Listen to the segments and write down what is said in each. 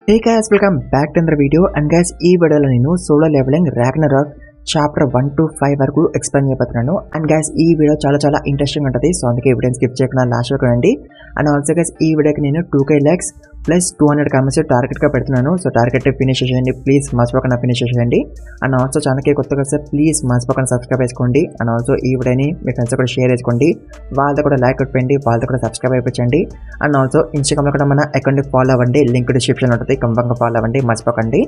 Hey guys, welcome back to another video. And guys, ఈ వీడియోలో నేను Solo Leveling Ragnarok chapter 1 to 5 వరకు explain చేయబోతున్నాను. అండ్ గైస్ ఈ వీడియో చాలా ఇంట్రెస్టింగ్ ఉంటుంది. సో అందుకే వీడియోని స్కిప్ చేయకుండా లాస్ట్ వరకు రండి. అండ్ ఆల్సో గైస్ ఈ వీడియోకి నేను 2k లైక్స్ ప్లస్ 200 కామెంట్స్ టార్గెట్గా పెడుతున్నాను. సో టార్గెట్ ఫినిష్ చేయండి ప్లీజ్, మర్చిపోకుండా ఫినిష్ చేయండి. అండ్ ఆల్సో ఛానల్కి కొత్తగా సార్ ప్లీజ్ మర్చిపోకుండా సబ్స్క్రైబ్ చేసుకోండి. అండ్ ఆల్సో ఈ వీడియోని మీ ఫ్రెండ్స్ కూడా షేర్ చేసుకోండి, వాళ్ళతో కూడా లైక్ కొట్టండి, వాళ్ళతో కూడా సబ్స్క్రైబ్ అయిపోయించండి. అండ్ ఆల్సో ఇన్స్టాగ్రామ్లో కూడా మన అకౌంట్ని ఫాలో అవ్వండి, లింక్ డిస్క్రిప్షన్ ఉంటుంది, కంపల్సరీగా ఫాలో అవ్వండి, మర్చిపోకండి.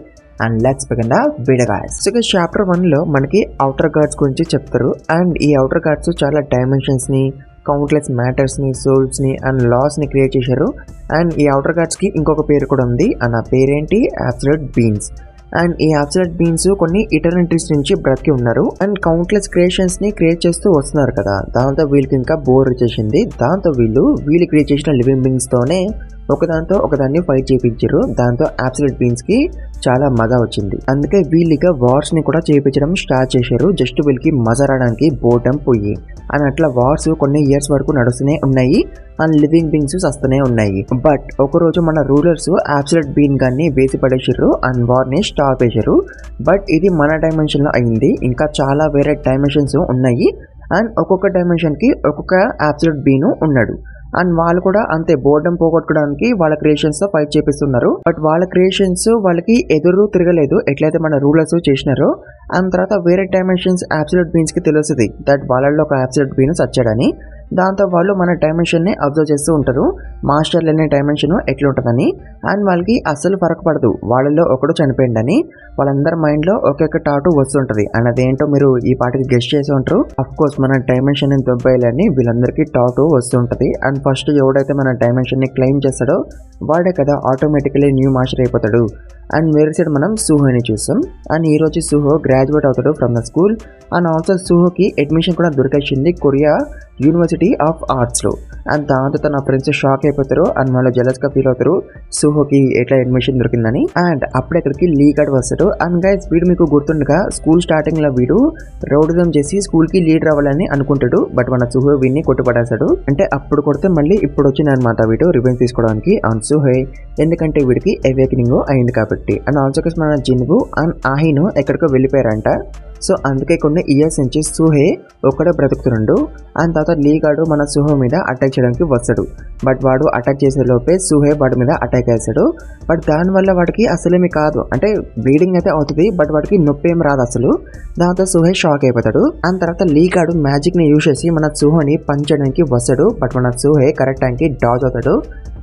And let's begin the video guys. So chapter 1లో మనకి అవుటర్ గార్డ్స్ గురించి చెప్తారు. అండ్ ఈ అవుటర్ గార్డ్స్ చాలా డైమెన్షన్స్ని, కౌంట్లెస్ మ్యాటర్స్ని, సోల్స్ని అండ్ లాస్ని క్రియేట్ చేశారు. అండ్ ఈ అవుటర్ గార్డ్స్కి ఇంకొక పేరు కూడా ఉంది. అండ్ ఆ పేరేంటి? Absolute beings. అండ్ ఈ అబ్సల్యూట్ బీయింగ్స్ కొన్ని ఇటర్నిటీస్ నుంచి బ్రతికి ఉన్నారు. అండ్ కౌంట్లెస్ క్రియేషన్స్ని క్రియేట్ చేస్తూ వస్తున్నారు కదా, దాంతో వీళ్ళకి ఇంకా బోర్ వచ్చేసింది. దాంతో వీళ్ళు క్రియేట్ చేసిన లివింగ్ బీయింగ్స్తోనే ఒకదాంతో ఒకదాన్ని ఫైట్ చేయించారు. దాంతో అబ్సల్యూట్ బీయింగ్స్ కి చాలా మజా వచ్చింది. అందుకే వీళ్ళిగా వార్స్ ని కూడా చేయించడం స్టార్ట్ చేశారు, జస్ట్ వీళ్ళకి మజా రావడానికి బోటం పోయి. అండ్ అట్లా వార్స్ కొన్ని ఇయర్స్ వరకు నడుస్తూనే ఉన్నాయి. అండ్ లివింగ్ బీయింగ్స్ వస్తూనే ఉన్నాయి. బట్ ఒకరోజు మన రూలర్స్ అబ్సల్యూట్ బీయింగ్ గాన్ని వేసి పడేసారు అండ్ వార్ ని స్టాప్ చేశారు. బట్ ఇది మన డైమెన్షన్ లో అయింది. ఇంకా చాలా వేరే డైమెన్షన్స్ ఉన్నాయి. అండ్ ఒక్కొక్క డైమెన్షన్ కి ఒక్కొక్క అబ్సల్యూట్ బీయింగ్ ఉన్నాడు. అండ్ వాళ్ళు కూడా అంతే బోర్డం పోగొట్టుకోవడానికి వాళ్ళ క్రియేషన్స్ తో ఫైట్ చేపిస్తున్నారు. బట్ వాళ్ళ క్రియేషన్స్ వాళ్ళకి ఎదురు తిరగలేదు, ఎట్లయితే మన రూలర్స్ చేసినారో. అండ్ తర్వాత వేరే డైమెన్షన్స్ అబ్సల్యూట్ బీయింగ్స్ కి తెలుస్తుంది దట్ వాళ్ళలో ఒక అబ్సల్యూట్ బీయింగ్ వచ్చాడని. దాంతో వాళ్ళు మన డైమెన్షన్ ని అబ్జర్వ్ చేస్తూ ఉంటారు, మాస్టర్ లేని డైమెన్షన్ ఎట్లుంటుందని. అండ్ వాళ్ళకి అస్సలు ఫరక్ పడదు వాళ్ళలో ఒకడు చనిపోయిందని. వాళ్ళందరి మైండ్ లో ఒక్కొక్క టాటూ వస్తుంటది. అండ్ అదేంటో మీరు ఈ పాటికి గెస్ట్ చేసి ఉంటారు. అఫ్ కోర్స్ మన డైమెన్షన్ ని దొబ్బేయాలని వీళ్ళందరికీ టాటూ వస్తుంటది. అండ్ ఫస్ట్ ఎవడైతే మన డైమెన్షన్ ని క్లెయిమ్ చేస్తాడో వాడే కదా ఆటోమేటికలీ న్యూ మాస్టర్ అయిపోతాడు. అండ్ వేరే సైడ్ మనం సుహోని చూస్తాం. అండ్ ఈ రోజు సుహో గ్రాడ్యుయేట్ అవుతాడు from the school. And also సుహోకి అడ్మిషన్ కూడా దొరికేసింది కొరియా యూనివర్సిటీ ఆఫ్ ఆర్ట్స్ లో. అండ్ దాంతో తన ఫ్రెండ్స్ షాక్ అయిపోతారు అండ్ వాళ్ళు జెలస్ గా ఫీల్ అవుతారు సుహోకి ఎట్లా అడ్మిషన్ దొరికిందని. అండ్ అప్పుడే ఇక్కడికి లీ గార్డ్ వస్తాడు. అండ్ గైస్ వీడు మీకు గుర్తుండగా స్కూల్ స్టార్టింగ్ లో వీడు రౌడిజం చేసి స్కూల్ కి లీడర్ అవ్వాలని అనుకుంటాడు. బట్ మన సుహో వీడిని కొట్టుపడేస్తాడు. అంటే అప్పుడు కొడితే మళ్ళీ ఇప్పుడు వచ్చింది అనమాట వీడు రివెంజ్ తీసుకోవడానికి ఆన్ సుహో, ఎందుకంటే వీడికి అవేకనింగ్ అయింది కాబట్టి. అండ్ ఆల్సో మన జిన్బు అండ్ ఆహిను ఎక్కడికో వెళ్ళిపోయారంట. సో అందుకే కొన్ని ఇయర్స్ నుంచి సుహే ఒక్కడే బ్రతుకుతున్నాడు. అండ్ తర్వాత లీ గాడు మన సుహో మీద అటాక్ చేయడానికి వస్తాడు. బట్ వాడు అటాక్ చేసే లోపే సుహే వాడి మీద అటాక్ చేస్తాడు. బట్ దానివల్ల వాడికి అసలేమి కాదు, అంటే బ్లీడింగ్ అయితే అవుతుంది బట్ వాడికి నొప్పి ఏం రాదు అసలు. దాంతో సుహే షాక్ అయిపోతాడు. అండ్ తర్వాత లీ గాడు మ్యాజిక్ ని యూజ్ చేసి మన సుహోని పంచడానికి వస్తాడు. బట్ మన సుహే కరెక్ట్ టైంకి డాజ్ అవుతాడు.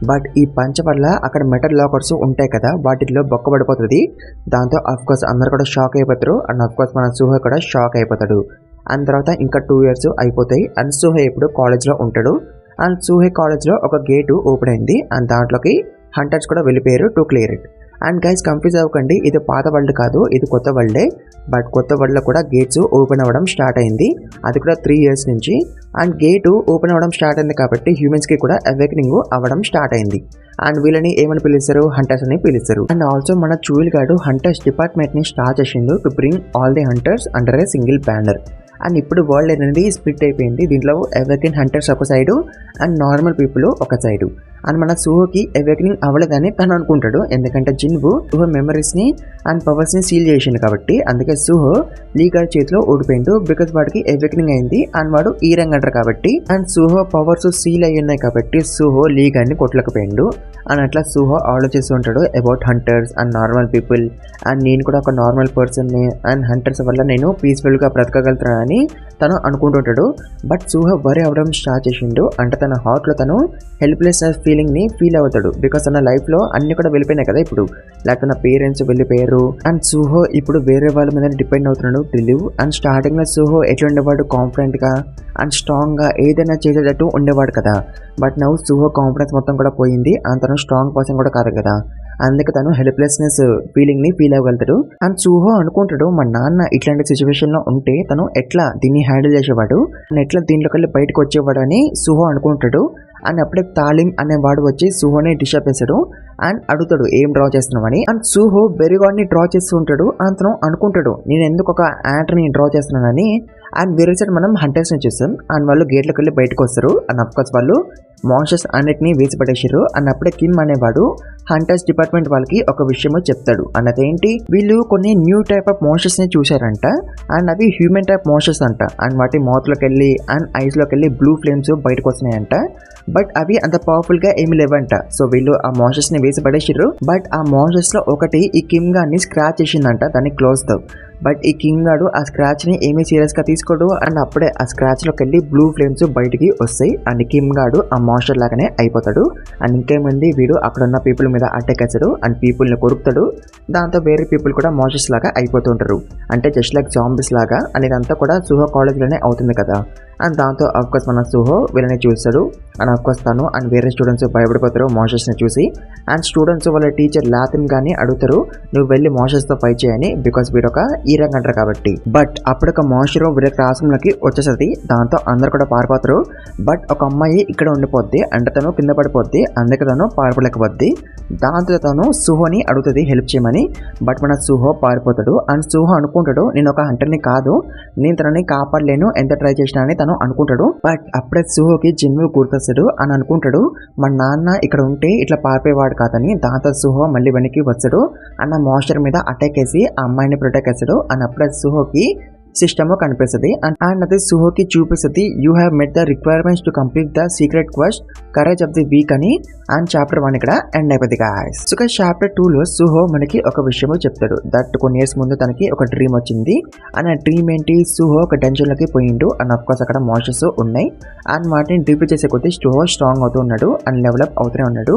బట్ ఈ పంచ వల్ల అక్కడ మెటల్ లాకర్స్ ఉంటాయి కదా, వాటిలో బొక్కబడిపోతుంది. దాంతో అఫ్ కోర్స్ అందరు కూడా షాక్ అయిపోతారు. అండ్ అఫ్ కోర్స్ మన సుహే కూడా షాక్ అయిపోతాడు. అండ్ తర్వాత ఇంకా 2 years అయిపోతాయి. అండ్ సుహే ఇప్పుడు కాలేజ్లో ఉంటాడు. అండ్ సుహే కాలేజ్లో ఒక గేటు ఓపెన్ అయింది. అండ్ దాంట్లోకి హంటర్స్ కూడా వెళ్ళిపోయారు to clear it. And guys confuse అవ్వకండి, ఇది పాత వరల్డ్ కాదు, ఇది కొత్త వరల్డే. బట్ కొత్త వరల్డ్లో కూడా గేట్స్ ఓపెన్ అవ్వడం స్టార్ట్ అయింది, అది కూడా 3 years నుంచి. అండ్ గేటు ఓపెన్ అవ్వడం స్టార్ట్ అయింది కాబట్టి హ్యూమన్స్కి కూడా అవేకనింగ్ అవ్వడం స్టార్ట్ అయింది. అండ్ వీళ్ళని ఏమని పిలుస్తారు? హంటర్స్ అని పిలుస్తారు. అండ్ ఆల్సో మన చూయిల్ గాడు హంటర్స్ డిపార్ట్మెంట్ ని స్టార్ట్ చేసిండు to bring all the hunters under a single banner. And ఇప్పుడు వరల్డ్ అనేది స్ప్లిట్ అయిపోయింది. దీంట్లో అవేకన్ హంటర్స్ ఒక సైడు అండ్ నార్మల్ పీపుల్ ఒక సైడు. అండ్ మన సుహోకి అవేకనింగ్ అవ్వలేదని తను అనుకుంటాడు, ఎందుకంటే జిన్బు సుహో మెమరీస్ ని అండ్ పవర్స్ ని సీల్ చేసిండు కాబట్టి. అందుకే సుహో లీ గార్డ్ చేతిలో ఓడిపోయిండు, బికాస్ వాడికి అవేకనింగ్ అయింది అండ్ వాడు ఈ రంగ్ అంటారు కాబట్టి. అండ్ సుహో పవర్స్ సీల్ అయ్యి ఉన్నాయి కాబట్టి సుహో లీ గార్డ్ ని కొట్టలేకపోయిండు. అండ్ అట్లా సుహో ఆలోచిస్తూ ఉంటాడు about hunters and normal people. And నేను కూడా ఒక నార్మల్ పర్సన్ ని, అండ్ హంటర్స్ వల్ల నేను పీస్ఫుల్ గా బ్రతకగలుగుతానని తను అనుకుంటుంటాడు. బట్ సుహో వరి అవ్వడం స్టార్ట్ చేసిండు. అంటే తన హార్ట్ లో తను హెల్ప్లెస్నెస్ ఫీలింగ్ ని ఫీల్ అవుతాడు, బికాస్ తన లైఫ్ లో అన్ని కూడా వెళ్ళిపోయినాయి కదా ఇప్పుడు. లైక్ తన పేరెంట్స్ వెళ్ళిపోయారు. అండ్ సుహో ఇప్పుడు వేరే వాళ్ళ మీద డిపెండ్ అవుతున్నాడు టు లివ్. అండ్ స్టార్టింగ్ లో సుహో ఎట్లా ఉండేవాడు? కాన్ఫిడెంట్ గా అండ్ స్ట్రాంగ్ గా ఏదైనా చేసేటట్టు ఉండేవాడు కదా. బట్ నౌ సుహో కాన్ఫిడెన్స్ మొత్తం కూడా పోయింది. అండ్ తను స్ట్రాంగ్ పర్సన్ కూడా కాదు కదా, అందుకే తను హెల్ప్లెస్నెస్ ఫీలింగ్ ని ఫీల్ అవ్వగలుగుతాడు. అండ్ సుహో అనుకుంటాడు మా నాన్న ఇట్లాంటి సిచ్యువేషన్ లో ఉంటే తను ఎట్లా దీన్ని హ్యాండిల్ చేసేవాడు, ఎట్లా దీంట్లోకి వెళ్ళి బయటకు వచ్చేవాడు అని సుహో అనుకుంటాడు. అండ్ అప్పుడే తాలిం అనే వాడు వచ్చి సుహోని డిస్టర్బ్ చేశాడు అండ్ అడుగుతాడు ఏం డ్రా చేస్తున్నామని. అండ్ సుహో బెరిగాడ్ ని డ్రా చేస్తూ ఉంటాడు. అతను అనుకుంటాడు నేను ఎందుకు ఒక యాక్టర్ ని డ్రా చేస్తున్నానని. అండ్ వేరే సైడ్ మనం హంటర్స్ ని చూస్తాం. అండ్ వాళ్ళు గేట్లోకి వెళ్ళి బయటకు వస్తారు. అండ్ అఫ్ కోర్స్ వాళ్ళు మాన్స్టర్స్ అన్నిటిని వేసి పడేసారు. అండ్ అప్పుడే కిమ్ అనేవాడు హంటర్స్ డిపార్ట్మెంట్ వాళ్ళకి ఒక విషయమో చెప్తాడు. అన్నదేంటి, వీళ్ళు కొన్ని న్యూ టైప్ ఆఫ్ మాన్స్టర్స్ ని చూసారంట. అండ్ అవి హ్యూమన్ టైప్ మాన్స్టర్స్ అంట. అండ్ వాటి మౌత్ లోకి వెళ్ళి అండ్ ఐస్ లోకి వెళ్ళి బ్లూ ఫ్లేమ్స్ బయటకు వస్తున్నాయంట. బట్ అవి అంత పవర్ఫుల్ గా ఏమి లేవంట. సో వీళ్ళు ఆ మాన్స్టర్స్ ని వేసి పడేసారు. బట్ ఆ మాన్స్టర్స్ లో ఒకటి ఈ కిమ్ గాన్ని స్క్రాచ్ చేసిందంట దాని క్లోజ్ తో. బట్ ఈ కింగ్ గాడు ఆ స్క్రాచ్ ని ఏమీ సీరియస్ గా తీసుకోడు. అండ్ అప్పుడే ఆ స్క్రాచ్ లోకి వెళ్ళి బ్లూ ఫ్లేమ్స్ బయటికి వస్తాయి. అండ్ కిమ్ గాడు ఆ మాన్స్టర్ లాగానే అయిపోతాడు. అండ్ ఇంకేముంది, వీడు అక్కడ ఉన్న పీపుల్ మీద అటాక్ వేస్తాడు అండ్ పీపుల్ ని కొరుకుతాడు. దాంతో వేరే పీపుల్ కూడా మాన్స్టర్స్ లాగా అయిపోతుంటారు. అంటే జస్ట్ లైక్ జాంబీస్ లాగా. అండ్ ఇదంతా కూడా సుహో కాలేజ్ లోనే అవుతుంది కదా. అండ్ దాంతో అఫ్కోర్స్ మన సుహో వీళ్ళని చూస్తాడు. అండ్ అఫ్కోర్స్ తను అండ్ వేరే స్టూడెంట్స్ భయపడిపోతారు మాన్స్టర్స్ ని చూసి. అండ్ స్టూడెంట్స్ వాళ్ళ టీచర్ లాతిన్ గాని అడుగుతారు, నువ్వు వెళ్ళి మాన్స్టర్స్ తో ఫైట్ చేయని, బికాస్ వీడొక ఈ రంగ్ అంటారు కాబట్టి. బట్ అప్పుడు ఒక మాన్స్టర్ వీళ్ళ క్లాస్ రూమ్ లోకి వచ్చేసరికి దాంతో అందరు కూడా పారిపోతారు. బట్ ఒక అమ్మాయి ఇక్కడ ఉండిపోద్ది. అంటే తను కింద పడిపోద్ది. అందుకే తను పారిపోలేకపోద్ది. దాంతో తను సుహోని అడుగుతుంది హెల్ప్ చేయమని. బట్ మన సుహో పారిపోతాడు. అండ్ సుహో అనుకుంటాడు, నేను ఒక హంటర్ని కాదు, నేను తనని కాపాడలేను ఎంత ట్రై చేసినా అని తను అనుకుంటాడు. బట్ అప్పుడే సుహోకి జిన్ను గుర్తొస్తాడు. అని అనుకుంటాడు, మా నాన్న ఇక్కడ ఉంటే ఇట్లా పారిపోయేవాడు కాదని. దాంతో సుహో మళ్ళీ వెనక్కి వస్తాడు. అన్న మాన్స్టర్ మీద అటాక్ వేసి ఆ అమ్మాయిని ప్రొటెక్ట్ చేస్తాడు. అండ్ అప్పుడే సుహోకి సిస్టమ్ కనిపిస్తుంది. అండ్ అది సుహోకి చూపిస్తుంది, you have met the requirements to complete the secret quest courage of the week అని. అండ్ చాప్టర్ 1 ఇక్కడ ఎండ్ అయిపోతుంది గాయ్స్. సో చాప్టర్ 2 లో సుహో మనకి ఒక విషయం చెప్తాడు. దట్ కొన్ని ఇయర్స్ ముందు తనకి ఒక డ్రీమ్ వచ్చింది. అండ్ ఆ డ్రీమ్ ఏంటి, సుహో ఒక డంజన్ లోకి పోయిండు. అండ్ అఫ్ కోర్స్ అక్కడ మాన్స్టర్స్ ఉన్నాయి. అండ్ వాటిని డిఫీట్ చేసే కొద్దీ సుహో స్ట్రాంగ్ అవుతూ ఉన్నాడు. అండ్ లెవెలప్ అవుతూనే ఉన్నాడు,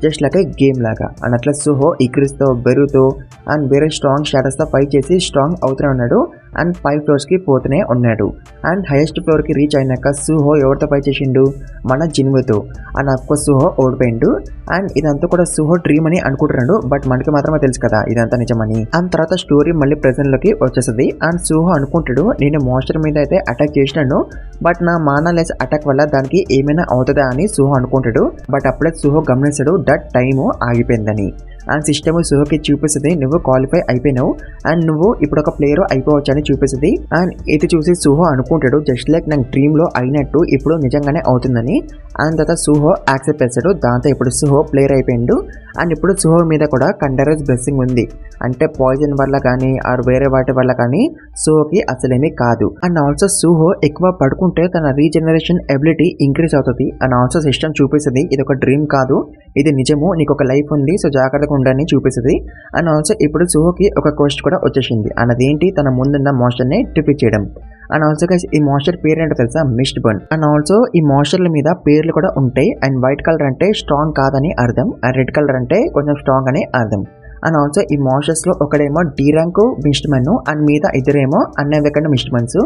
జస్ట్ లైక్ ఏ గేమ్ లాగా. అండ్ అట్లా సుహో ఇక్రిస్ తో బెరుతో అండ్ వేరే స్ట్రాంగ్ షాడోస్ తో ఫైట్ చేసి స్ట్రాంగ్ అవుతూనే ఉన్నాడు. అండ్ 5 ఫ్లోర్స్ కి పోతూనే ఉన్నాడు. అండ్ హైయెస్ట్ ఫ్లోర్ కి రీచ్ అయినాక సుహో ఎవరితో ఫైట్ చేసిండు, మన జిన్వుతో. అండ్ అఫ్కోర్స్ సుహో ఓడిపోయిండు. అండ్ ఇదంతా కూడా సుహో డ్రీమ్ అని అనుకుంటున్నాడు. బట్ మనకి మాత్రమే తెలుసు కదా ఇదంతా నిజమని. అండ్ తర్వాత స్టోరీ మళ్ళీ ప్రెజెంట్ లోకి వచ్చేస్తుంది. అండ్ సుహో అనుకుంటాడు, నేను మాన్స్టర్ మీద అయితే అటాక్ చేసినాను, బట్ నా మానాలెస్ అటాక్ వల్ల దానికి ఏమైనా అవుతుందా అని సుహో అనుకుంటాడు. బట్ అప్పుడే సుహో గమనిస్తాడు దట్ టైము ఆగిపోయిందని. అండ్ సిస్టమ్ సుహోకి చూపిస్తుంది, నువ్వు క్వాలిఫై అయిపోయినావు అండ్ నువ్వు ఇప్పుడు ఒక ప్లేయర్ అయిపోవచ్చు అని చూపిస్తుంది. అండ్ ఇది చూసి సుహో అనుకుంటాడు, జస్ట్ లైక్ నాకు డ్రీమ్ లో అయినట్టు ఇప్పుడు నిజంగానే అవుతుందని. అండ్ తర్వాత సుహో యాక్సెప్ట్ చేస్తాడు. దాంతో ఇప్పుడు సుహో ప్లేయర్ అయిపోయిండు. అండ్ ఇప్పుడు సుహో మీద కూడా కండరస్ బ్లెస్సింగ్ ఉంది. అంటే పాయిజన్ వల్ల కానీ ఆర్ వేరే వాటి వల్ల కానీ సుహోకి అసలేమీ కాదు. అండ్ ఆల్సో సుహో ఎక్కువ పడుకుంటే తన రీజనరేషన్ ఎబిలిటీ ఇంక్రీజ్ అవుతుంది. అండ్ ఆల్సో సిస్టమ్ చూపిస్తుంది, ఇది ఒక డ్రీమ్ కాదు, ఇది నిజము, నీకు ఒక లైఫ్ ఉంది, సో జాగ్రత్తగా ఉండని చూపిస్తుంది. అండ్ ఆల్సో ఇప్పుడు సుహోకి ఒక క్వెస్ట్ కూడా వచ్చేసింది. అన్నదేంటి, తన ముందున్న మాన్స్టర్ ని డిఫీట్ చేయడం. అండ్ ఆల్సో గైస్ ఈ మాన్స్టర్ పేరు ఏంటో తెలుసా, మిస్ట్ బర్న్. అండ్ ఆల్సో ఈ మాన్స్టర్ల మీద పేర్లు కూడా ఉంటాయి. అండ్ వైట్ కలర్ అంటే స్ట్రాంగ్ కాదని అర్థం. అండ్ రెడ్ కలర్ అంటే కొంచెం స్ట్రాంగ్ అని అర్థం. అండ్ ఆల్సో ఈ మాన్స్టర్స్ లో ఒకడేమో డి ర్యాంక్ మిస్ట్మన్ అండ్ మీద ఇద్దరేమో అన్ఎవెకండ్ మిస్ట్మన్స్.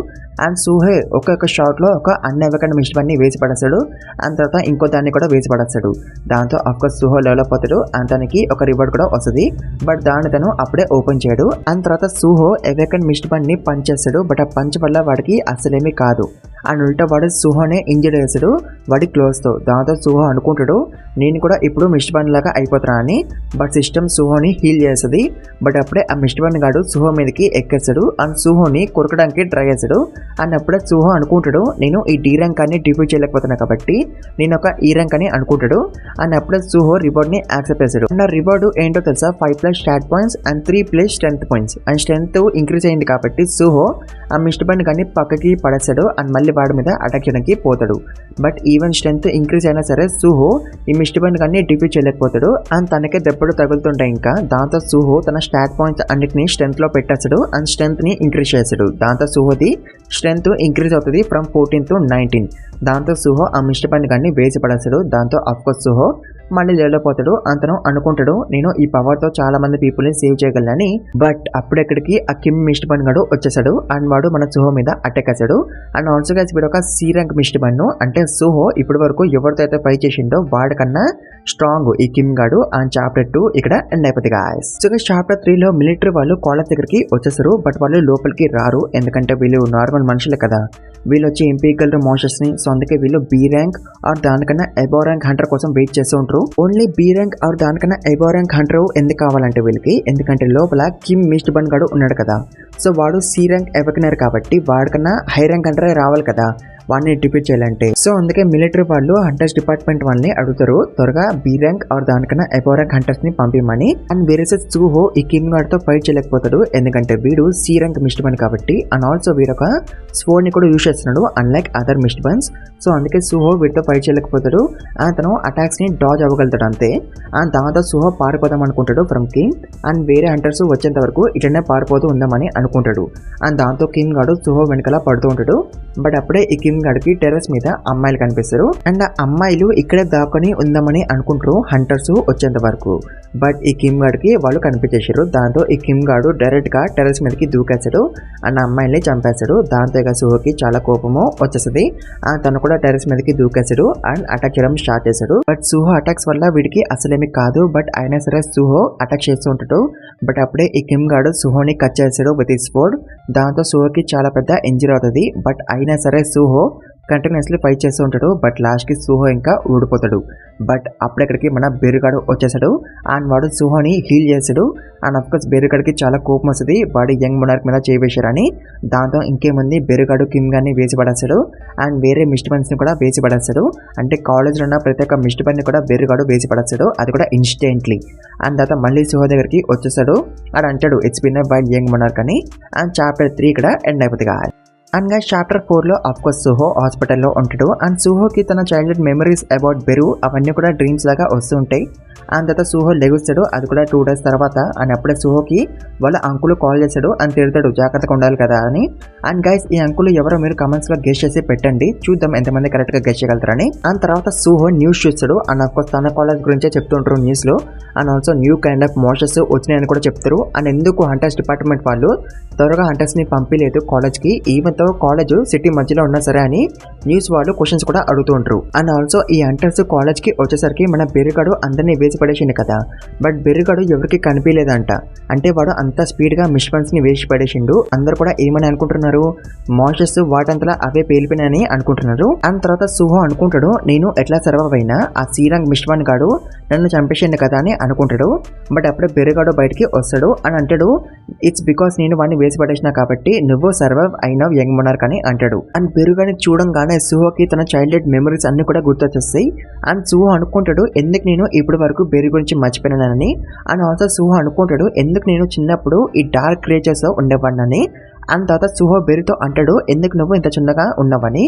అండ్ సుహే ఒక్కొక్క షాట్ లో ఒక అన్ఎవెకండ్ మిస్ట్మన్ ని వేసి పడేస్తాడు. అండ్ తర్వాత ఇంకో దాన్ని కూడా వేసి పడేస్తాడు. దాంతో అఫ్కోర్స్ సుహో డెవలప్ అవుతాడు. అండ్ తనకి ఒక రివార్డ్ కూడా వస్తుంది. బట్ దాన్ని తను అప్పుడే ఓపెన్ చేయడు. అండ్ తర్వాత సుహో ఎవెకండ్ మిస్ట్మన్ ని పంచ్ చేస్తాడు. బట్ ఆ పంచ్ వల్ల వాడికి అసలేమీ కాదు. అండ్ ఉల్టా వాడు సుహోనే ఇంజర్డ్ చేస్తాడు వాడి క్లోజ్ తో. దాంతో సుహో అనుకుంటాడు, నేను కూడా ఇప్పుడు మిస్ట్మన్ లాగా అయిపోతున్నా అని. బట్ సిస్టమ్ సుహోని హీల్ చేస్తుంది. బట్ అప్పుడే ఆ మిస్ట్మన్ గాడు సుహో మీదకి ఎక్కేస్తాడు. అండ్ సుహోని కొరకడానికి ట్రై చేస్తాడు. అండ్ అప్పుడే సుహో అనుకుంటాడు, నేను ఈ డి ర్యాంక్ అని డిఫీట్ చేయలేకపోతున్నా కాబట్టి నేను ఒక ఈ ర్యాంక్ అని అనుకుంటాడు. అండ్ అప్పుడే సుహో రివార్డ్ ని యాక్సెప్ట్ చేస్తాడు. అండ్ ఆ రివార్డ్ ఏంటో తెలుసా, 5+ start points and 3+ strength points. And strength increase అయింది కాబట్టి సుహో ఆ మిస్ట్మన్ గాని పక్కకి పడేస్తాడు. అండ్ మళ్ళీ వాడి మీద అటాక్ చేయడానికి పోతాడు. బట్ ఈవెన్ స్ట్రెంత్ ఇంక్రీజ్ అయినా సరే సుహో ఈ మిస్ట్మన్ గాని డిఫీట్ చేయలేకపోతాడు. అండ్ తనకే దెబ్బలు తగులుతుంటాయి. ఇంకా దాంతో సుహో తన స్టాట్ పాయింట్స్ అన్నిటిని స్ట్రెంత్ లో పెట్టేస్తాడు. అండ్ స్ట్రెంత్ ని ఇంక్రీజ్ చేస్తాడు. దాంతో సుహోది స్ట్రెంత్ ఇంక్రీజ్ అవుతుంది ఫ్రమ్ 14 to 19. దాంతో సుహో ఆ మిస్ట్మన్ గాని వేసి పడేస్తాడు. దాంతో అఫ్కోర్స్ సుహో మళ్ళీ లేకపోతాడు. అతను అనుకుంటాడు, నేను ఈ పవర్ తో చాలా మంది పీపుల్ ని సేవ్ చేయగలనని. బట్ అప్పుడెక్కడికి ఆ కిమ్ మిస్ట్మన్ గాడు వచ్చేసాడు. అండ్ వాడు మన సుహో మీద అటాక్ చేశాడు. అండ్ ఆల్సో గైస్ వీడు ఒక సి ర్యాంక్ మిస్ట్మన్. అంటే సుహో ఇప్పటి వరకు ఎవరితో అయితే ఫైట్ చేసిండో వాడికన్నా స్ట్రాంగ్ ఈ కిమ్ గాడు. అండ్ చాప్టర్ 2 ఇక్కడ ఎండ్ అయిపోతుంది గాయస్. సో చాప్టర్ 3 లో మిలిటరీ వాళ్ళు కాలేజ్ దగ్గరికి వచ్చేసారు. బట్ వాళ్ళు లోపలికి రారు, ఎందుకంటే వీళ్ళు నార్మల్ మనుషులే కదా. వీళ్ళు వచ్చి ఎంపీగలరు మాన్స్టర్స్ ని. సో అందుకే వీళ్ళు బి ర్యాంక్ ఆర్ దానికన్నా అబోవ్ ర్యాంక్ హంటర్ కోసం వెయిట్ చేస్తూ ఉంటారు. అనుకుంటారు. ఓన్లీ బి ర్యాంక్ ఆర్ దానికన్నా ఎబో ర్యాంక్ హంటర్ ఎందుకు కావాలంటే వీళ్ళకి, ఎందుకంటే లోపల కిమ్ మిస్ట్ బన్ గాడు ఉన్నాడు కదా, సో వాడు సి ర్యాంక్ ఎవకినర్ కాబట్టి వాడికన్నా హై ర్యాంక్ హంటరే రావాలి కదా వాడిని డిఫీట్ చేయాలంటే. సో అందుకే మిలిటరీ వాళ్ళు హంటర్స్ డిపార్ట్మెంట్ వాళ్ళని అడుగుతారు త్వరగా బి ర్యాంక్ ఆర్ దానికన్నా ఎబో ర్యాంక్ హంటర్స్ ని పంపిమని. అండ్ వేరేసే సూహో ఈ కిమ్ గార్డ్ తో ఫైట్ చేయలేకపోతాడు, ఎందుకంటే వీడు సి ర్యాంక్ మిస్ట్ బన్ కాబట్టి. అండ్ ఆల్సో వీడొక స్వోర్డ్ ని కూడా యూజ్ చేస్తున్నాడు అన్లైక్ అదర్ మిస్ట్ బన్స్. సో అందుకే సూహో వీటితో ఫైట్ చేయలేకపోతాడు. అతను అటాక్స్ ని డాజ్ అవ్వగలుగుతాడు అంతే. అండ్ దాంతో సూహో పారిపోదాం అనుకుంటాడు ఫ్రమ్ కిమ్. అండ్ వేరే హంటర్స్ వచ్చేంత వరకు ఇట్లనే పారిపోతూ ఉందామని అనుకుంటాడు. అండ్ దాంతో కిమ్ గాడు సూహో వెనకాల పడుతూ ఉంటాడు. బట్ అప్పుడే ఈ కిమ్ గాడికి టెర్రస్ మీద అమ్మాయిలు కనిపిస్తారు. అండ్ ఆ అమ్మాయిలు ఇక్కడే దాక్కుని ఉందామని అనుకుంటారు హంటర్స్ వచ్చేంత వరకు. బట్ ఈ కిమ్ గాడికి వాళ్ళు కనిపించేసారు. దాంతో ఈ కిమ్ గాడు డైరెక్ట్ గా టెర్రస్ మీదకి దూకేస్తాడు అండ్ అమ్మాయిల్ని చంపేస్తాడు. దాంతో ఇక సూహోకి చాలా కోపము వచ్చేస్తుంది. తను కూడా టెర్రస్ మీదకి దూకేస్తాడు అండ్ అటాక్ చేయడం స్టార్ట్ చేశాడు. బట్ సూహో అటాక్స్ వల్ల వీడికి అసలేమి కాదు. బట్ అయినా సరే సూహో అటాక్ చేస్తూ ఉంటాడు. బట్ అప్పుడే ఈ కిమ్ గాడు సూహోని కట్ చేస్తాడు విత్ హిస్ స్వోర్డ్. దాంతో సూహోకి చాలా పెద్ద ఇంజరీ అవుతుంది. బట్ అయినా సరే సూహో కంటిన్యూస్లీ ఫైట్ చేస్తూ ఉంటాడు. బట్ లాస్ట్కి సూహో ఇంకా ఊడిపోతాడు. బట్ అప్పుడెక్కడికి మన బెరుగాడు వచ్చేసాడు అండ్ వాడు సూహోని హీల్ చేస్తాడు. అండ్ అఫ్కోర్స్ బెరుగాడికి చాలా కోపం వస్తుంది వాడు యంగ్ మొనార్క్ మీద చేవేశారని. దాంతో ఇంకేముంది బెరుగాడు కిమ్ గారిని వేసి పడేస్తాడు అండ్ వేరే మిస్ట్ బన్స్ ని కూడా వేసి పడేస్తాడు. అంటే కాలేజ్లో ఉన్న ప్రతి ఒక్క మిస్ట్ బన్ ని కూడా బెరుగాడు వేసి పడేస్తాడు, అది కూడా ఇన్స్టెంట్లీ. అండ్ తర్వాత మళ్ళీ సూహో దగ్గరికి వచ్చేసాడు అండ్ అంటాడు it's been by young monarch అని. అండ్ చాప్టర్ 3 ఇక్కడ ఎండ్ అయిపోతుంది. అండ్ గైస్ చాప్టర్ 4లో అఫ్కోర్స్ సూహో హాస్పిటల్లో ఉంటాడు. అండ్ సూహోకి తన చైల్డ్హుడ్ మెమరీస్ అబౌట్ బెరు అవన్నీ కూడా డ్రీమ్స్ లాగా వస్తూ ఉంటాయి. అండ్ తర్వాత సూహో లెగుస్తాడు, అది కూడా 2 days తర్వాత. అండ్ అప్పుడే సూహోకి వాళ్ళ అంకుల్ కాల్ చేస్తాడు అండ్ తిడతాడు జాగ్రత్తగా ఉండాలి కదా అని. అండ్ గైస్ ఈ అంకుల్ ఎవరో మీరు కమెంట్స్ లో గెస్ చేసి పెట్టండి, చూద్దాం ఎంతమంది కరెక్ట్ గా గెస్ చేయగలుగుతారని. అండ్ తర్వాత సూహో న్యూస్ చూస్తాడు అండ్ అఫ్కోర్స్ తన కాలేజ్ గురించే చెప్తుంటారు న్యూస్ లో. And also new kind of motions వచ్చినాయని కూడా చెప్తారు. అండ్ ఎందుకు హంటర్స్ డిపార్ట్మెంట్ వాళ్ళు త్వరగా హంటర్స్ ని పంపిలేదు కాలేజ్ కి, ఈవెన్ తో కాలేజ్ సిటీ మధ్యలో ఉన్నా సరే అని న్యూస్ వాళ్ళు క్వశ్చన్స్ కూడా అడుగుతూ ఉంటారు. అండ్ ఆల్సో ఈ హంటర్స్ కాలేజ్ కి వచ్చేసరికి మన బెరుగాడు అందరినీ వేసి పడేసిండు కదా, బట్ బెరుగాడు ఎవరికి కనిపించలేదంట. అంటే వాడు అంత స్పీడ్ గా మిస్బన్స్ ని వేసి పడేసిండు. అందరు కూడా ఏమని అనుకుంటున్నారు, మాన్స్టర్స్ వాటంతలా అవే పేలిపోయినాయని అనుకుంటున్నారు. అండ్ తర్వాత సూహో అనుకుంటాడు నేను ఎట్లా సర్వైవ్ అయినా ఆ సీరాంగ్ మిస్బన్ గాడు నన్ను చంపేసిండు కదా అని అనుకుంటాడు. బట్ అప్పుడే బెరుగాడు బయటికి వస్తాడు అని అంటాడు ఇట్స్ బికాస్ నేను వాడిని వేసి పడేసిన కాబట్టి నువ్వు సర్వైవ్ అయినావు యంగ్ మొనార్క్ అని అంటాడు. అండ్ బెరుగాని చూడంగానే సూహోకి తన చైల్డ్హుడ్ మెమరీస్ అన్ని కూడా గుర్తొచ్చేస్తాయి. అండ్ సూహో అనుకుంటాడు ఎందుకు నేను ఇప్పటి వరకు బెరు గురించి మర్చిపోయినానని. అండ్ ఆల్సో సూహో అనుకుంటాడు ఎందుకు నేను చిన్నప్పుడు ఈ డార్క్ క్రియేచర్స్ లో ఉండేవాడినని. అండ్ తర్వాత సూహో బెరుతో అంటాడు ఎందుకు నువ్వు ఇంత చిన్నగా ఉన్నావని.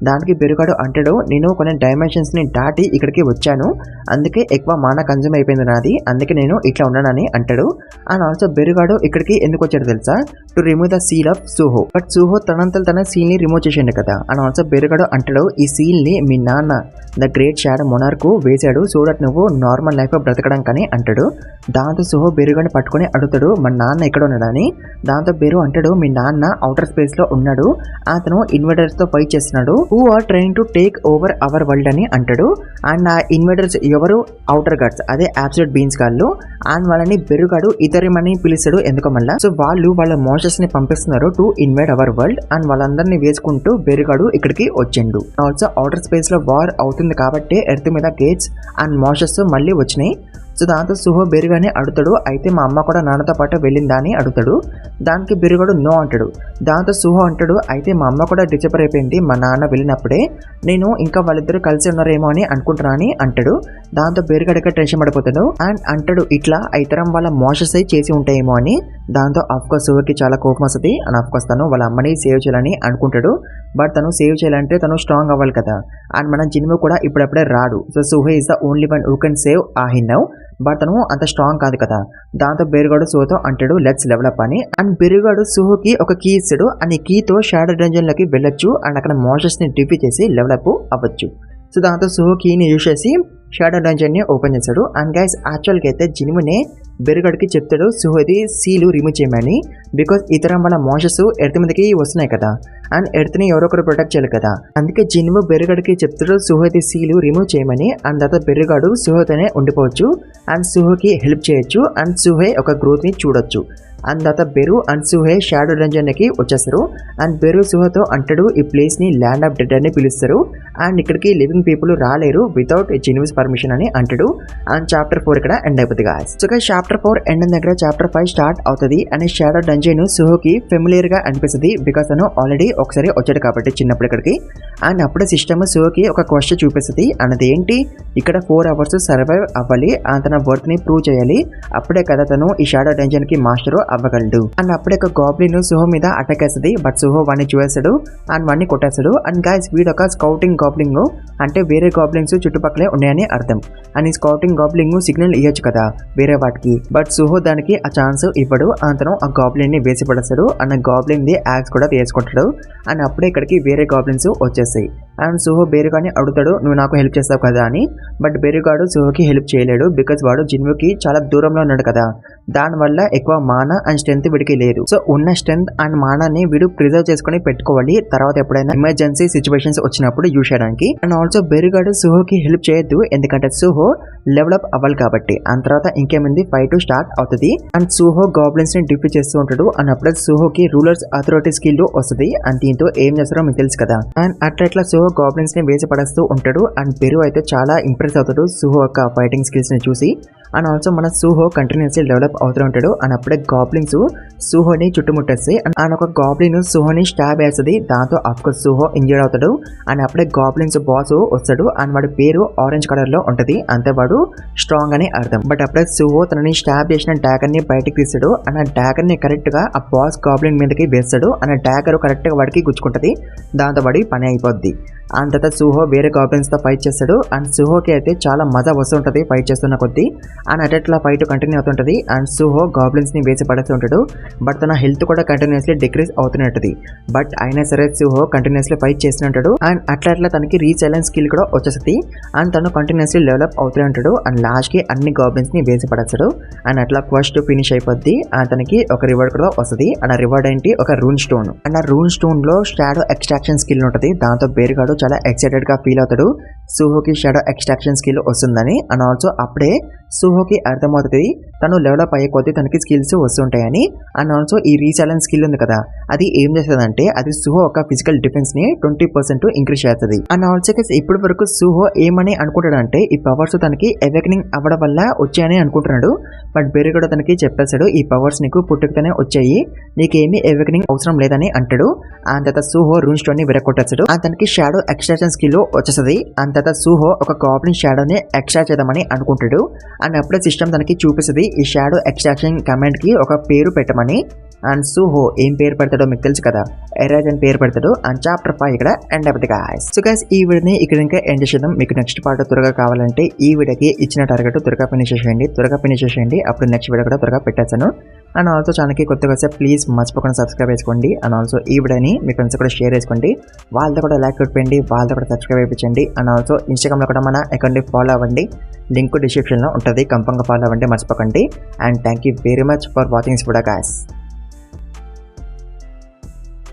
దానికి బెరుగాడు అంటాడు నేను కొన్ని డైమెన్షన్స్ ని దాటి ఇక్కడికి వచ్చాను, అందుకే ఎక్కువ మానా కన్జ్యూమ్ అయిపోయింది నాది, అందుకే నేను ఇట్లా ఉన్నానని అంటాడు. అండ్ ఆల్సో బెరుగాడు ఇక్కడికి ఎందుకు వచ్చాడు తెలుసా, to remove the seal of Suho. But Suho తనంతలు తన సీల్ ని రిమూవ్ చేసిండు కదా. అండ్ ఆల్సో బెరుగాడు అంటాడు ఈ సీల్ ని మీ నాన్న ద గ్రేట్ షాడో మొనార్క్ వేశాడు సో దట్ నువ్వు నార్మల్ లైఫ్ బ్రతకడం కానీ అంటాడు. దాంతో సూహో బెరుగాని పట్టుకుని అడుగుతాడు మా నాన్న ఎక్కడ ఉన్నాడని. దాంతో బెరు అంటాడు మీ నాన్న అవుటర్ స్పేస్ లో ఉన్నాడు, అతను ఇన్వెడర్స్ తో ఫైట్ చేస్తున్నాడు, who are trying to take over our world అని అంటాడు. అండ్ ఆ ఇన్వెడర్స్ ఎవరు, అవుటర్ గాడ్స్, అదే అబ్సల్యూట్ బీన్స్ గాళ్ళు. అండ్ వాళ్ళని బెరుగాడు ఇతరిం అని పిలుస్తాడు ఎందుకో మళ్ళా. సో వాళ్ళు వాళ్ళ మోషన్స్ ని పంపిస్తున్నారు టు ఇన్వైడ్ అవర్ వరల్డ్. అండ్ వాళ్ళందరినీ వేసుకుంటూ బెరుగాడు ఇక్కడికి వచ్చిండు. ఆల్సో అవుటర్ స్పేస్ లో వార్ అవుతుంది కాబట్టి ఎర్త్ మీద గేట్స్ అండ్ మోషన్స్ మళ్ళీ వచ్చినాయి. సో దాంతో సూహో బెరుగాని అడుగుతాడు అయితే మా అమ్మ కూడా నాన్నతో పాటు వెళ్ళిందా అని అడుగుతాడు. దానికి బెరుగాడు నో అంటాడు. దాంతో సూహో అంటాడు అయితే మా అమ్మ కూడా డిసప్పాయింట్ అయిపోయింది మా నాన్న వెళ్ళినప్పుడే, నేను ఇంకా వాళ్ళిద్దరూ కలిసి ఉన్నారేమో అని అనుకుంటున్నా అని అంటాడు. దాంతో బెరుగాడిగా టెన్షన్ పడిపోతాడు అండ్ అంటాడు ఇట్లా ఇతరం వాళ్ళ మోషన్స్ చేసి ఉంటాయేమో అని. దాంతో ఆఫ్కోర్స్ సూహోకి చాలా కోపం వస్తుంది. అండ్ ఆఫ్కోర్స్ తను వాళ్ళ అమ్మని సేవ్ చేయాలని అనుకుంటాడు. బట్ తను సేవ్ చేయాలంటే తను స్ట్రాంగ్ అవ్వాలి కదా. అండ్ మన జిన్ము కూడా ఇప్పుడప్పుడే రాడు. So Suho is the only one who can save ఆహినవ్. బట్ తను అంత స్ట్రాంగ్ కాదు కదా. దాంతో బెరుగాడు సూహోతో అంటాడు లెట్స్ డెవలప్ అని. అండ్ బెరుగాడు సూహోకి ఒక కీ ఇస్తాడు. అండ్ ఈ కీతో షాడో డంజన్ లోకి వెళ్ళొచ్చు అండ్ అక్కడ మోషన్స్ ని డిఫీట్ చేసి డెవలప్ అవ్వచ్చు. సో దాంతో సూహో కీని యూజ్ చేసి షాడో డంజన్ ని ఓపెన్ చేశాడు. అండ్ గైస్ యాక్చువల్గా అయితే జిన్మునే బెరుగాడికి చెప్తాడు సుహోది సీలు రిమూవ్ చేయమని. బికాస్ ఇతర మన మోషస్ ఎర్త్ మీదకి వస్తున్నాయి కదా, అండ్ ఎర్త్ని ఎవరొకరు ప్రొటెక్ట్ చేయాలి కదా. అందుకే జిన్వు బెరుగాడికి చెప్తాడు సుహోది సీలు రిమూవ్ చేయమని. అండ్ తర్వాత బెరుగాడు సుహోతోనే ఉండిపోవచ్చు అండ్ సుహోకి హెల్ప్ చేయొచ్చు అండ్ సుహే ఒక గ్రోత్ని చూడొచ్చు. అండ్ తర్వాత బెరు అండ్ సుహే షాడో డంజన్కి వచ్చేస్తారు. అండ్ బెరు సుహతో అంటాడు ఈ ప్లేస్ని ల్యాండ్ ఆఫ్ డెడ్ అని పిలుస్తారు అండ్ ఇక్కడికి లివింగ్ పీపుల్ రాలేరు వితౌట్ జిన్యూస్ పర్మిషన్ అని అంటాడు. అండ్ చాప్టర్ 4 ఇక్కడ ఎండ్ అయిపోతుంది గాయ్స్. సో చాప్టర్ 4 ఎండ్ దగ్గర చాప్టర్ 5 స్టార్ట్ అవుతుంది. అండ్ షాడో డంజన్ సుహోకి ఫెమిలియర్ గా అనిపిస్తుంది బికాస్ తను ఆల్రెడీ ఒకసారి వచ్చాడు కాబట్టి చిన్నప్పుడు ఇక్కడికి. అండ్ అప్పుడే సిస్టమ్ సుహోకి ఒక క్వశ్చన్ చూపిస్తుంది. అన్నది ఏంటి, ఇక్కడ 4 hours సర్వైవ్ అవ్వాలి అండ్ తన వర్త్ ని ప్రూవ్ చేయాలి, అప్పుడే కదా తను ఈ షాడో డంజన్ కి మాస్టర్ అవ్వగలడు. అండ్ అప్పుడే ఒక గాబ్లిన్ సుహో మీద అటాక్ వేస్తుంది. బట్ సుహో వాడిని చూసేస్తాడు అండ్ వాడిని కొట్టేస్తాడు. అండ్ గైస్ వీడు ఒక స్కౌటింగ్ గాబ్లింగ్, అంటే వేరే గాబ్లిన్స్ చుట్టుపక్కలే ఉన్నాయని అర్థం. అండ్ ఈ స్కౌటింగ్ గాబ్లింగ్ సిగ్నల్ ఇవ్వచ్చు కదా వేరే వాటికి, బట్ సుహో దానికి ఆ ఛాన్స్ ఇవ్వడు. అతను ఆ గాబ్లిన్ ని వేసి పడేస్తాడు అండ్ గాబ్లిన్ ది యాక్స్ కూడా తీసుకుంటాడు. అండ్ అప్పుడే ఇక్కడికి వేరే గాబ్లిన్స్ వచ్చేస్తాయి. అండ్ సుహో బేరుగాని అడుగుతాడు నువ్వు నాకు హెల్ప్ చేస్తావు కదా అని. బట్ బేరుగాడు సుహోకి హెల్ప్ చేయలేడు బికాస్ వాడు జిన్వుకి చాలా దూరంలో ఉన్నాడు కదా, దానివల్ల ఎక్కువ మానా అండ్ స్ట్రెంత్ వీడికి లేదు. సో ఉన్న స్ట్రెంత్ అండ్ మానాన్ని వీడు ప్రిజర్వ్ చేసుకుని పెట్టుకోవాలి, తర్వాత ఎప్పుడైనా ఎమర్జెన్సీ సిచ్యువేషన్స్ వచ్చినప్పుడు యూజ్ చేయడానికి. అండ్ ఆల్సో బెరుగాడు సుహోకి హెల్ప్ చేయొద్దు ఎందుకంటే సుహో లెవెల్ అవ్వాలి కాబట్టి. అండ్ తర్వాత ఇంకేమైంది ఫైట్ స్టార్ట్ అవుతుంది. అండ్ సుహో గాబ్లిన్స్ ని డిఫీట్ చేస్తూ ఉంటాడు. అండ్ అప్పుడే సుహోకి రూలర్స్ అథారిటీ స్కిల్ వస్తుంది. అండ్ దీంతో ఏం చేస్తారో మీకు తెలుసు కదా. అండ్ అట్లా సుహో గాబ్లిన్స్ ని వేసి పడేస్తూ ఉంటాడు. అండ్ బెరు అయితే చాలా ఇంప్రెస్ అవుతాడు సుహో యొక్క ఫైటింగ్ స్కిల్స్ ని చూసి. అండ్ ఆల్సో మన సుహో కంటిన్యూస్లీ డెవలప్ అవుతూ ఉంటాడు. అండ్ అప్పుడే గాబ్లిన్స్ సుహోని చుట్టుముట్టేస్తాయి. అండ్ ఒక గాబ్లిన్ సుహోని స్టాబ్ వేస్తుంది, దాంతో అఫ్కోర్స్ సుహో ఇంజర్డ్ అవుతాడు. అండ్ అప్పుడే గాబ్లిన్స్ బాస్ వస్తాడు అండ్ వాడి పేరు ఆరెంజ్ కలర్ లో ఉంటది, అంతే వాడు స్ట్రాంగ్ అని అర్థం. బట్ అప్పుడే సుహో తనని స్టాబ్ చేసిన డాగర్ ని బయటకు తీస్తాడు. అండ్ ఆ డాగర్ ని కరెక్ట్ గా ఆ బాస్ గాబ్లిన్ మీదకి వేస్తాడు. అండ్ ఆ డాగర్ కరెక్ట్ గా వాడికి గుచ్చుకుంటది, దాంతో వాడి పని అయిపోద్ది. అండ్ తర్వాత సుహో వేరే గాబ్లిన్స్ తో ఫైట్ చేస్తాడు. అండ్ సుహోకి అయితే చాలా మజా వస్తుంటది ఫైట్ చేస్తున్న కొద్దీ. అండ్ అట్లా ఫైట్ కంటిన్యూ అవుతుంటది. అండ్ సుహో గాబ్లిన్స్ ని వేసి పడేస్తుంటాడు. బట్ తన హెల్త్ కూడా కంటిన్యూస్లీ డిక్రీజ్ అవుతున్నట్టు. బట్ అయినా సరే సుహో కంటిన్యూస్లీ ఫైట్ చేస్తుంటాడు. అండ్ అట్లా తనకి రీసైలెన్స్ స్కిల్ కూడా వచ్చేస్తుంది. అండ్ తను కంటిన్యూస్లీ డెవలప్ అవుతూనే ఉంటాడు. అండ్ లాస్ట్ కి అన్ని గాబ్లిన్స్ ని వేసి పడేస్తాడు. అండ్ అట్లా క్వెస్ట్ ఫినిష్ అయిపోద్ది. అండ్ తనకి ఒక రివార్డ్ కూడా వస్తుంది. అండ్ ఆ రివార్డ్ ఏంటి, ఒక రూన్ స్టోన్. అండ్ ఆ రూన్ స్టోన్ లో షాడో ఎక్స్ట్రాక్షన్ స్కిల్ ఉంటుంది, దాంతో బేరుగాడు చాలా ఎక్సైటెడ్ గా ఫీల్ అవుతాడు సుహోకి షాడో ఎక్స్ట్రాక్షన్ స్కిల్ వస్తుందని. అండ్ ఆల్సో అప్పుడే సుహోకి అర్థమవుతుంది తను డెవలప్ అయ్యే కొద్దీ తనకి స్కిల్స్ వస్తుంటాయని. అండ్ ఆల్సో ఈ రీసైలెన్స్ స్కిల్ ఉంది కదా, అది ఏం చేస్తుందంటే అది సుహో ఒక ఫిజికల్ డిఫెన్స్ ని 20% ఇంక్రీజ్ చేస్తుంది. అండ్ ఆల్సో ఇప్పటి వరకు సుహో ఏమని అనుకుంటాడంటే ఈ పవర్స్ తనకి అవేకనింగ్ అవ్వడం వల్ల వచ్చాయని అనుకుంటున్నాడు. బట్ బెరుగాడు తనకి చెప్పేశాడు ఈ పవర్స్ నీకు పుట్టుకతోనే వచ్చాయి, నీకేమీ అవేకనింగ్ అవసరం లేదని అంటాడు. అండ్ తర్వాత సుహో రూన్ స్టోన్ ని విరగొట్టేస్తాడు. తనకి షాడో ఎక్స్ట్రాక్షన్ స్కిల్ వచ్చేస్తుంది. అండ్ తర్వాత సుహో ఒక గాబ్లిన్ షాడోని ఎక్స్ట్రాక్ట్ చేద్దామని అనుకుంటాడు. అండ్ అప్పుడే సిస్టమ్ తనకి చూపిస్తుంది ఈ షాడో ఎక్స్ట్రాక్షన్ కమాండ్ కి ఒక పేరు పెట్టమని. అండ్ సుహో ఏం పేరు పెడతాడో మీకు తెలుసు కదా, ఎరేజ్ అని పేరు పెడతాడు. అండ్ చాప్టర్ 5 ఇక్కడ ఎండ్ అవుతుంది గాయ్స్. సో గైస్ ఈ వీడియోని ఇక్కడ ఇంకా ఎండ్ చేద్దాం. మీకు నెక్స్ట్ పార్ట్ త్వరగా కావాలంటే ఈ వీడియోకి ఇచ్చిన టార్గెట్ త్వరగా ఫినిష్ చేసేయండి. అప్పుడు నెక్స్ట్ వీడియో కూడా త్వరగా పెట్టేస్తాను. అండ్ ఆల్సో ఛానల్కి కొత్తగా వస్తే ప్లీజ్ మర్చిపోకుండా సబ్స్క్రైబ్ చేసుకోండి. అండ్ ఆల్సో ఈ వీడియోని మీ ఫ్రెండ్స్ కూడా షేర్ చేసుకోండి, వాళ్ళతో కూడా లైక్ కొట్టండి, వాళ్ళతో కూడా సబ్స్క్రైబ్ అయిపోయించండి. అండ్ ఆల్సో ఇన్స్టాగ్రామ్లో కూడా మన అకౌంట్ని ఫాలో అవ్వండి, లింక్ డిస్క్రిప్షన్లో ఉంటుంది, కంపంగా ఫాలో అవ్వండి మర్చిపోకండి. And thank you very much for watching this video guys.